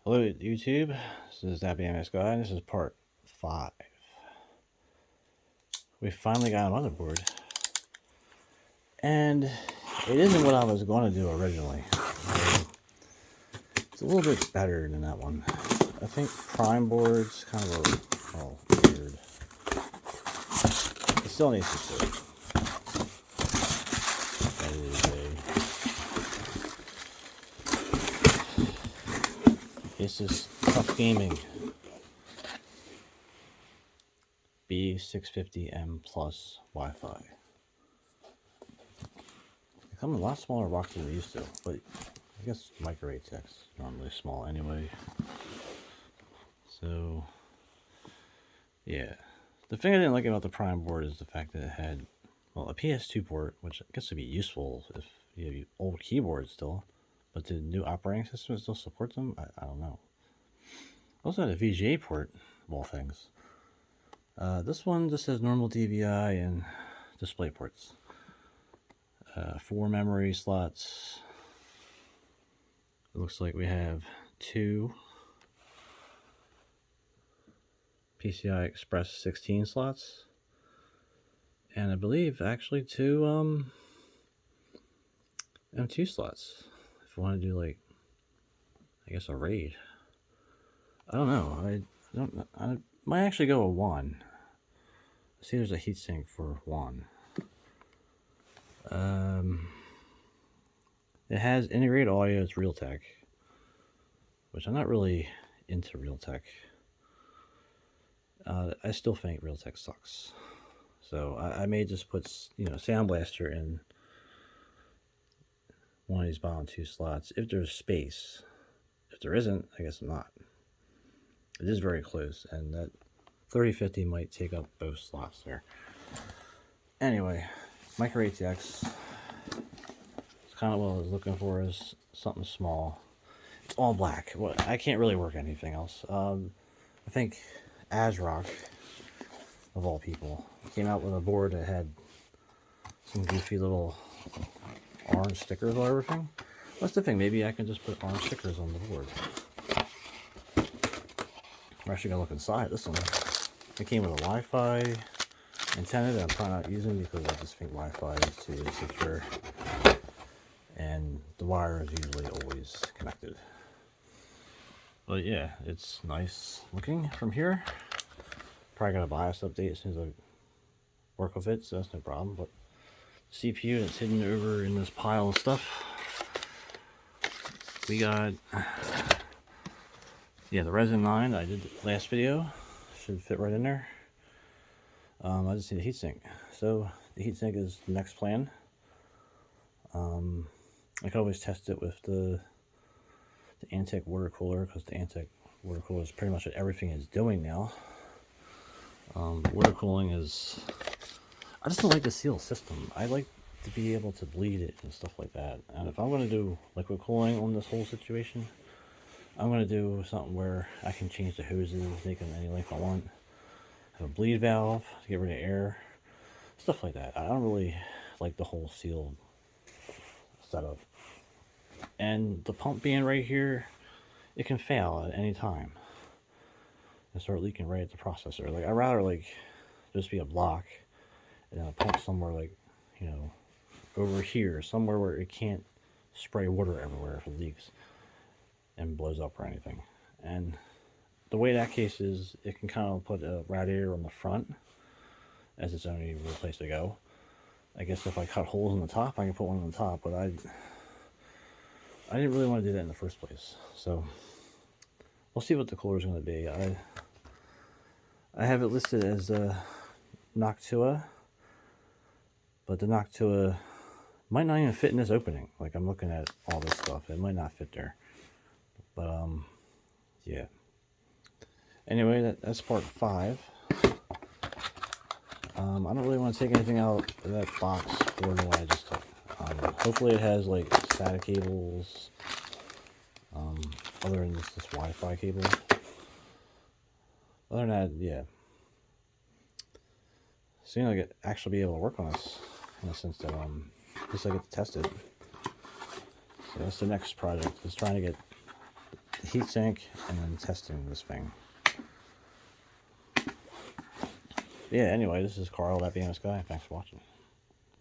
Hello YouTube, this is that BMS guy, and this is part 5. We finally got a motherboard, and it isn't what I was going to do originally. It's a little bit better than that one. I think prime board's kind of weird. It still needs to sit. That is a ASUS Tough Gaming B650M Plus Wi-Fi. They come in a lot smaller boxes than they used to, but I guess micro ATX normally small anyway. So yeah, the thing I didn't like about the Prime board is the fact that it had, well, a PS2 port, which I guess would be useful if you have old keyboards still, but the new operating system still support them. I don't know. Also had a VGA port, of all things. This one just has normal DVI and display ports. 4 memory slots. It looks like we have 2 PCI Express 16 slots, and I believe actually 2 M2 slots if you want to do, like, I guess a RAID. I don't know. I might actually go with 1. See, there's a heatsink for 1. It has integrated audio. It's Realtek, which I'm not really into Realtek. I still think Realtek sucks. So I may just put, Sound Blaster in one of these bottom 2 slots if there's space. If there isn't, I guess I'm not. It is very close, and that 3050 might take up both slots there. Anyway, micro ATX. It's kind of what I was looking for, is something small. It's all black. Well, I can't really work anything else. I think ASRock, of all people, came out with a board that had some goofy little orange stickers on everything. That's the thing. Maybe I can just put orange stickers on the board. We're actually gonna look inside this one. It came with a Wi-Fi antenna that I'm probably not using because I just think Wi-Fi is too insecure, and the wire is usually always connected. But yeah, it's nice looking from here. Probably got a BIOS update as soon as I work with it, so that's no problem. But the CPU that's hidden over in this pile of stuff. We got, yeah, the Resin 9 that I did the last video. Should fit right in there. I just need a heatsink. So the heatsink is the next plan. I can always test it with the Antec water cooler, because the Antec water cooler is pretty much what everything is doing now. Water cooling is, I just don't like the sealed system. I like to be able to bleed it and stuff like that. And if I'm going to do liquid cooling on this whole situation, I'm going to do something where I can change the hoses, make them any length I want, have a bleed valve to get rid of air, stuff like that. I don't really like the whole sealed setup. And the pump being right here, it can fail at any time and start leaking right at the processor. Like, I'd rather, like, just be a block and then a pump somewhere, like, over here, somewhere where it can't spray water everywhere if it leaks and blows up or anything. And the way that case is, it can kind of put a radiator on the front as its only real place to go. I guess if I cut holes in the top, I can put one on the top, but I didn't really want to do that in the first place. So we'll see what the cooler is going to be. I have it listed as a Noctua, but the Noctua might not even fit in this opening. Like, I'm looking at all this stuff, it might not fit there. But yeah. Anyway, that's part 5. I don't really want to take anything out of that box more than what I just took. Hopefully it has, like, SATA cables, other than this Wi-Fi cable. Other than that, yeah. Soon I get actually be able to work on this, in the sense that at least I get to test it. So that's the next project, is trying to get the heatsink and then testing this thing. Yeah, anyway, this is Carl, that being this guy. Thanks for watching.